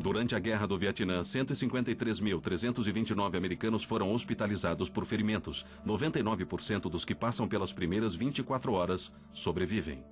Durante a Guerra do Vietnã, 153.329 americanos foram hospitalizados por ferimentos. 99% dos que passam pelas primeiras 24 horas sobrevivem.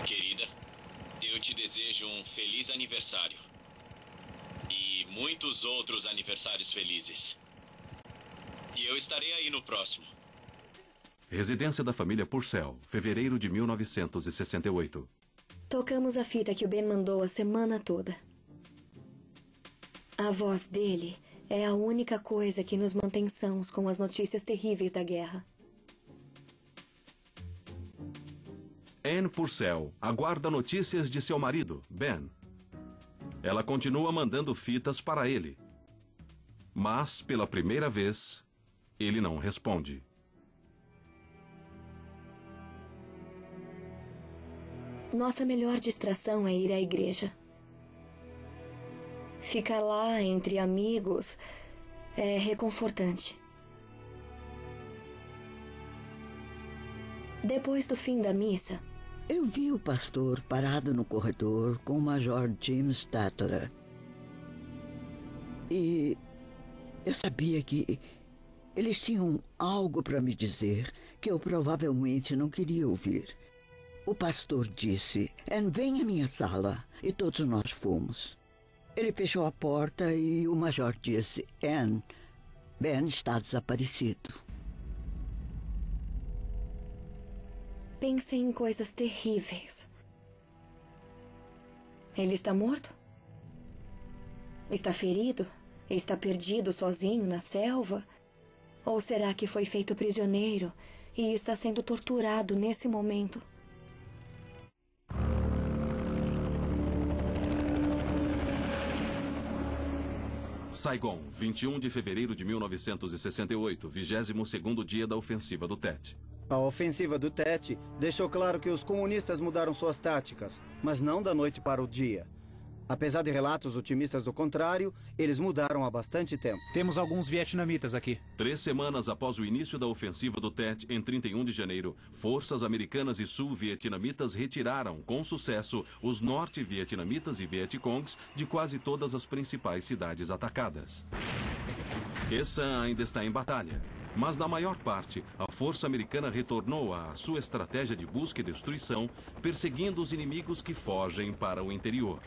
Querida, eu te desejo um feliz aniversário. E muitos outros aniversários felizes. E eu estarei aí no próximo. Residência da família Purcell, fevereiro de 1968. Tocamos a fita que o Ben mandou a semana toda. A voz dele é a única coisa que nos mantém sãos com as notícias terríveis da guerra. Anne Purcell aguarda notícias de seu marido, Ben. Ela continua mandando fitas para ele. Mas, pela primeira vez, ele não responde. Nossa melhor distração é ir à igreja. Ficar lá entre amigos é reconfortante. Depois do fim da missa, eu vi o pastor parado no corredor com o Major Jim Statler. E eu sabia que eles tinham algo para me dizer que eu provavelmente não queria ouvir. O pastor disse: Anne, vem à minha sala. E todos nós fomos. Ele fechou a porta e o major disse: Anne, Ben está desaparecido. pensei em coisas terríveis. Ele está morto? Está ferido? Está perdido sozinho na selva? Ou será que foi feito prisioneiro e está sendo torturado nesse momento? Saigon, 21 de fevereiro de 1968, 22º dia da ofensiva do Tet. A ofensiva do Tet deixou claro que os comunistas mudaram suas táticas, mas não da noite para o dia. Apesar de relatos otimistas do contrário, eles mudaram há bastante tempo. Temos alguns vietnamitas aqui. 3 semanas após o início da ofensiva do Tet, em 31 de janeiro, forças americanas e sul-vietnamitas retiraram, com sucesso, os norte-vietnamitas e vietcongs de quase todas as principais cidades atacadas. Quê San ainda está em batalha, mas na maior parte, a força americana retornou à sua estratégia de busca e destruição, perseguindo os inimigos que fogem para o interior.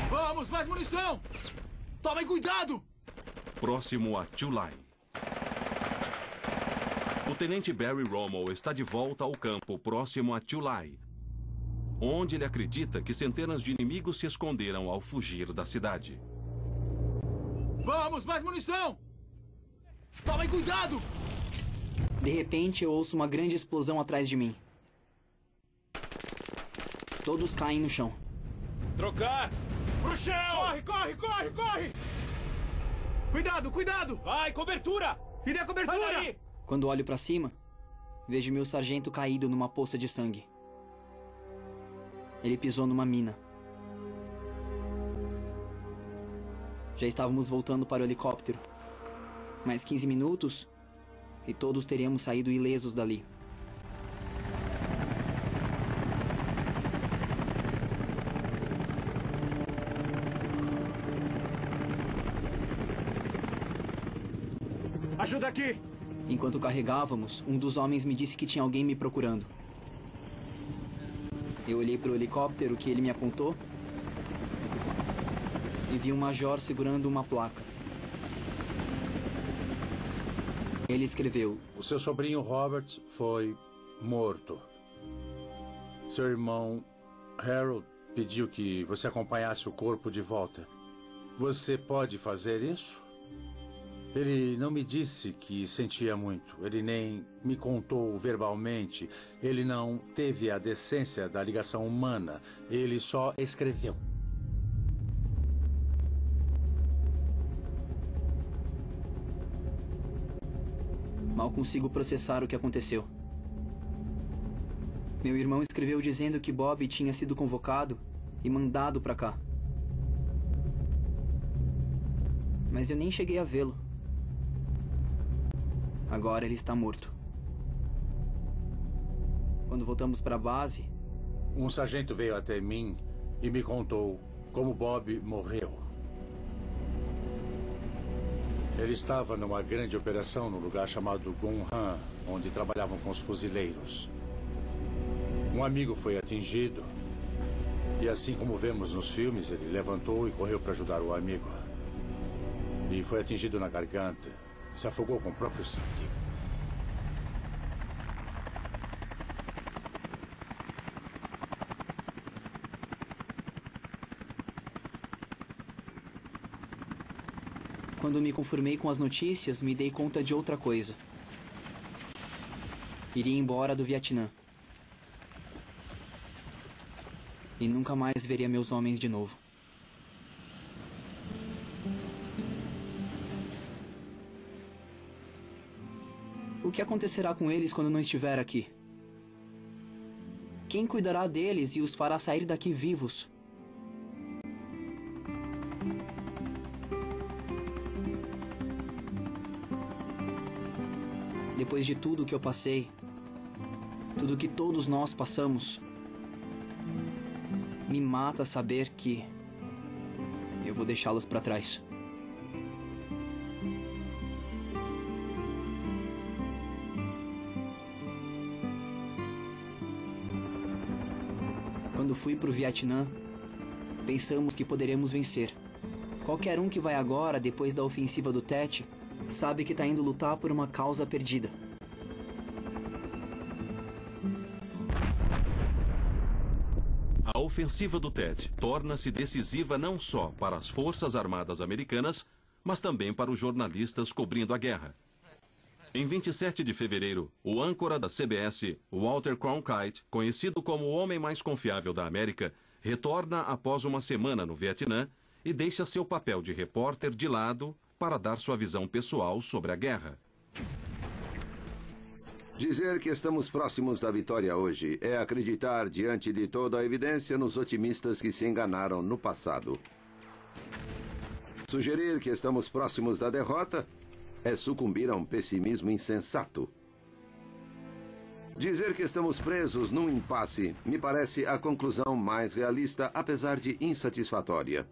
Vamos, mais munição! Tomem cuidado! Próximo a Chu Lai. O tenente Barry Rommel está de volta ao campo próximo a Chu Lai, onde ele acredita que centenas de inimigos se esconderam ao fugir da cidade. Vamos, mais munição! Tomem cuidado! De repente, eu ouço uma grande explosão atrás de mim. Todos caem no chão. Trocar! Pro chão! Corre, corre, corre, corre! Cuidado, cuidado! Vai, cobertura! Me dê a cobertura! Sai daí! Quando olho pra cima, vejo meu sargento caído numa poça de sangue. Ele pisou numa mina. Já estávamos voltando para o helicóptero. Mais 15 minutos e todos teríamos saído ilesos dali. Ajuda aqui! Enquanto carregávamos, um dos homens me disse que tinha alguém me procurando. Eu olhei para o helicóptero que ele me apontou e vi um major segurando uma placa. Ele escreveu: o seu sobrinho Robert foi morto. Seu irmão Harold pediu que você acompanhasse o corpo de volta. Você pode fazer isso? Ele não me disse que sentia muito. Ele nem me contou verbalmente. Ele não teve a decência da ligação humana. Ele só escreveu. Mal consigo processar o que aconteceu. Meu irmão escreveu dizendo que Bob tinha sido convocado e mandado pra cá. Mas eu nem cheguei a vê-lo. Agora ele está morto. Quando voltamos para a base... Um sargento veio até mim e me contou como Bob morreu. Ele estava numa grande operação no lugar chamado Gunhan, onde trabalhavam com os fuzileiros. Um amigo foi atingido e, assim como vemos nos filmes, ele levantou e correu para ajudar o amigo. E foi atingido na garganta. Se afogou com o próprio sangue. Quando me conformei com as notícias, me dei conta de outra coisa. Iria embora do Vietnã. E nunca mais veria meus homens de novo. O que acontecerá com eles quando não estiver aqui? Quem cuidará deles e os fará sair daqui vivos? Depois de tudo que eu passei, tudo que todos nós passamos, me mata saber que eu vou deixá-los para trás. Quando fui pro Vietnã, pensamos que poderemos vencer. Qualquer um que vai agora, depois da ofensiva do Tet, sabe que está indo lutar por uma causa perdida. A ofensiva do Tet torna-se decisiva não só para as Forças Armadas Americanas, mas também para os jornalistas cobrindo a guerra. Em 27 de fevereiro, o âncora da CBS, Walter Cronkite, conhecido como o homem mais confiável da América, retorna após uma semana no Vietnã e deixa seu papel de repórter de lado para dar sua visão pessoal sobre a guerra. Dizer que estamos próximos da vitória hoje é acreditar, diante de toda a evidência, nos otimistas que se enganaram no passado. Sugerir que estamos próximos da derrota é sucumbir a um pessimismo insensato. Dizer que estamos presos num impasse me parece a conclusão mais realista, apesar de insatisfatória.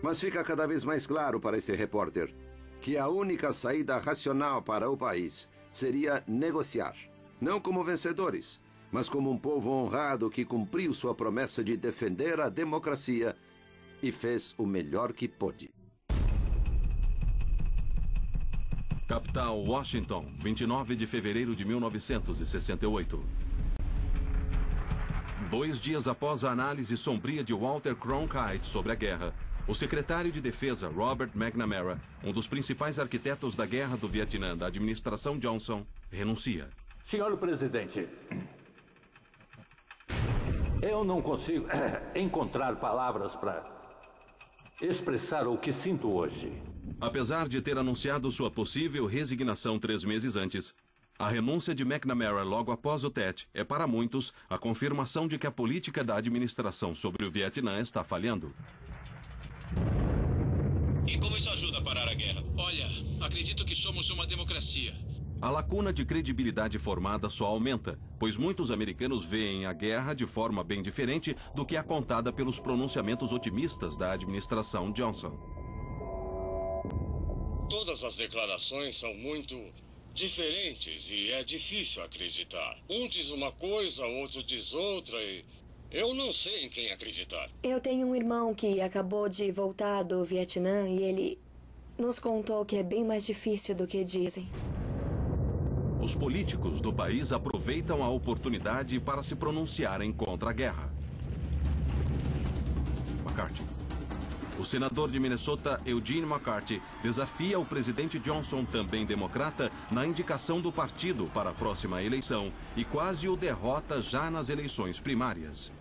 Mas fica cada vez mais claro para este repórter que a única saída racional para o país seria negociar, não como vencedores, mas como um povo honrado que cumpriu sua promessa de defender a democracia e fez o melhor que pôde. Capital Washington, 29 de fevereiro de 1968. 2 dias após a análise sombria de Walter Cronkite sobre a guerra, o secretário de Defesa, Robert McNamara, um dos principais arquitetos da Guerra do Vietnã da administração Johnson, renuncia. Senhor presidente, eu não consigo encontrar palavras para expressar o que sinto hoje. Apesar de ter anunciado sua possível resignação 3 meses antes, a renúncia de McNamara logo após o Tet é para muitos a confirmação de que a política da administração sobre o Vietnã está falhando. E como isso ajuda a parar a guerra? Olha, acredito que somos uma democracia. A lacuna de credibilidade formada só aumenta, pois muitos americanos veem a guerra de forma bem diferente do que é contada pelos pronunciamentos otimistas da administração Johnson. Todas as declarações são muito diferentes e é difícil acreditar. Um diz uma coisa, outro diz outra e eu não sei em quem acreditar. Eu tenho um irmão que acabou de voltar do Vietnã e ele nos contou que é bem mais difícil do que dizem. Os políticos do país aproveitam a oportunidade para se pronunciarem contra a guerra. McCarthy. O senador de Minnesota, Eugene McCarthy, desafia o presidente Johnson, também democrata, na indicação do partido para a próxima eleição e quase o derrota já nas eleições primárias.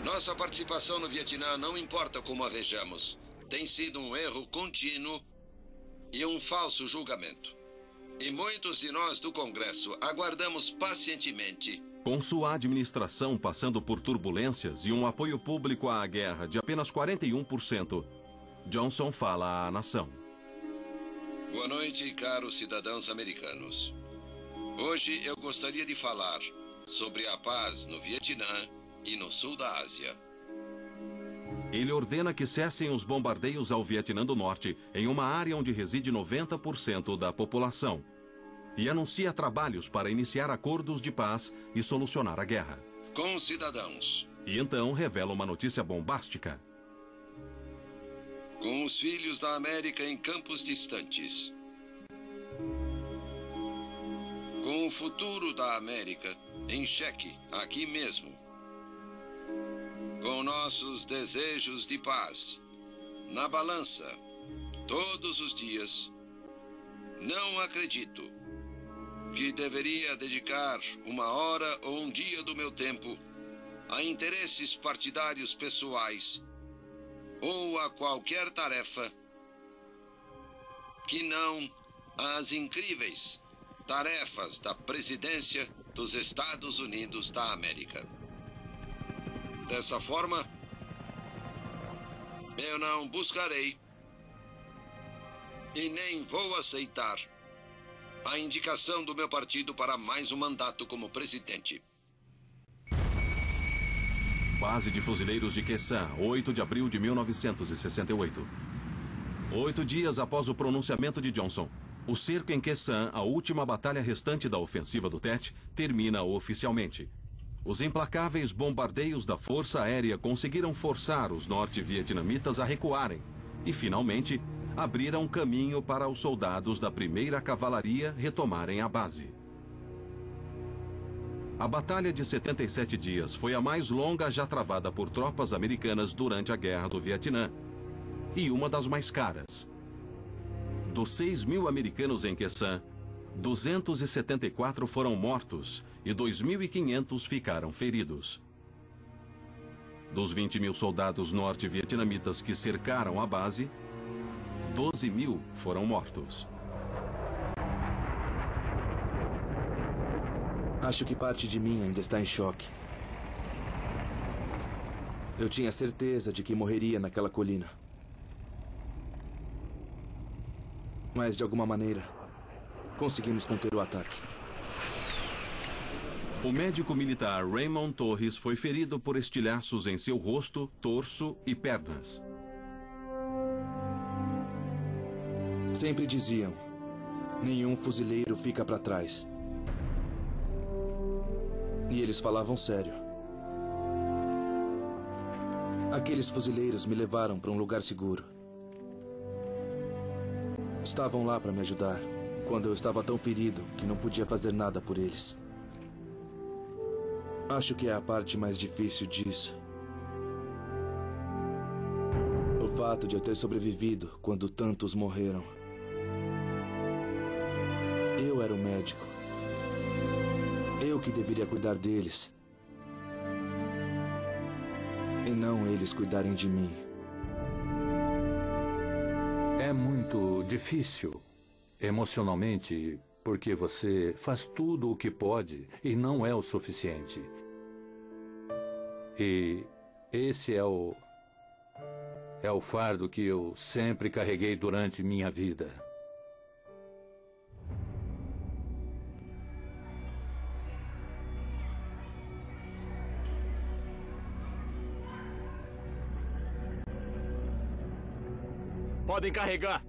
Nossa participação no Vietnã, não importa como a vejamos, tem sido um erro contínuo e um falso julgamento. E muitos de nós do Congresso aguardamos pacientemente. Com sua administração passando por turbulências e um apoio público à guerra de apenas 41%, Johnson fala à nação. Boa noite, caros cidadãos americanos. Hoje eu gostaria de falar sobre a paz no Vietnã e no sul da Ásia. Ele ordena que cessem os bombardeios ao Vietnã do Norte, em uma área onde reside 90% da população, e anuncia trabalhos para iniciar acordos de paz e solucionar a guerra. Com os cidadãos. E então revela uma notícia bombástica. Com os filhos da América em campos distantes. Com o futuro da América em xeque, aqui mesmo. Com nossos desejos de paz na balança, todos os dias, não acredito que deveria dedicar uma hora ou um dia do meu tempo a interesses partidários pessoais ou a qualquer tarefa que não as incríveis tarefas da presidência dos Estados Unidos da América. Dessa forma, eu não buscarei e nem vou aceitar a indicação do meu partido para mais um mandato como presidente. Base de fuzileiros de Khe Sanh, 8 de abril de 1968. 8 dias após o pronunciamento de Johnson, o cerco em Khe Sanh, a última batalha restante da ofensiva do Tet, termina oficialmente. Os implacáveis bombardeios da Força Aérea conseguiram forçar os norte-vietnamitas a recuarem e, finalmente, abriram caminho para os soldados da 1ª Cavalaria retomarem a base. A Batalha de 77 dias foi a mais longa já travada por tropas americanas durante a Guerra do Vietnã e uma das mais caras. Dos 6.000 americanos em Khe Sanh, 274 foram mortos e 2.500 ficaram feridos. Dos 20.000 soldados norte-vietnamitas que cercaram a base, 12.000 foram mortos. Acho que parte de mim ainda está em choque. Eu tinha certeza de que morreria naquela colina. Mas, de alguma maneira, conseguimos conter o ataque. O médico militar Raymond Torres foi ferido por estilhaços em seu rosto, torso e pernas. Sempre diziam, nenhum fuzileiro fica para trás. E eles falavam sério. Aqueles fuzileiros me levaram para um lugar seguro. Estavam lá para me ajudar, quando eu estava tão ferido que não podia fazer nada por eles. Acho que é a parte mais difícil disso. O fato de eu ter sobrevivido quando tantos morreram. Eu era o médico. Eu que deveria cuidar deles. E não eles cuidarem de mim. É muito difícil, emocionalmente, porque você faz tudo o que pode e não é o suficiente. E esse é o fardo que eu sempre carreguei durante minha vida. Podem carregar.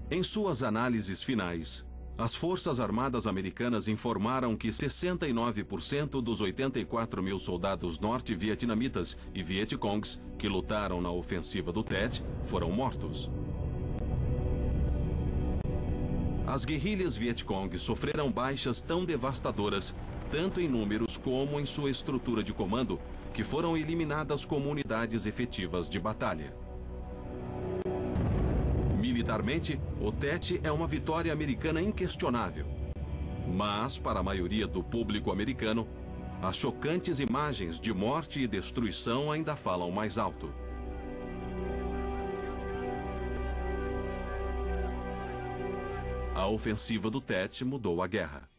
Em suas análises finais, as Forças Armadas Americanas informaram que 69% dos 84.000 soldados norte-vietnamitas e Vietcongs que lutaram na ofensiva do Tet foram mortos. As guerrilhas Vietcong sofreram baixas tão devastadoras, tanto em números como em sua estrutura de comando, que foram eliminadas como unidades efetivas de batalha. Militarmente, o Tet é uma vitória americana inquestionável. Mas, para a maioria do público americano, as chocantes imagens de morte e destruição ainda falam mais alto. A ofensiva do Tet mudou a guerra.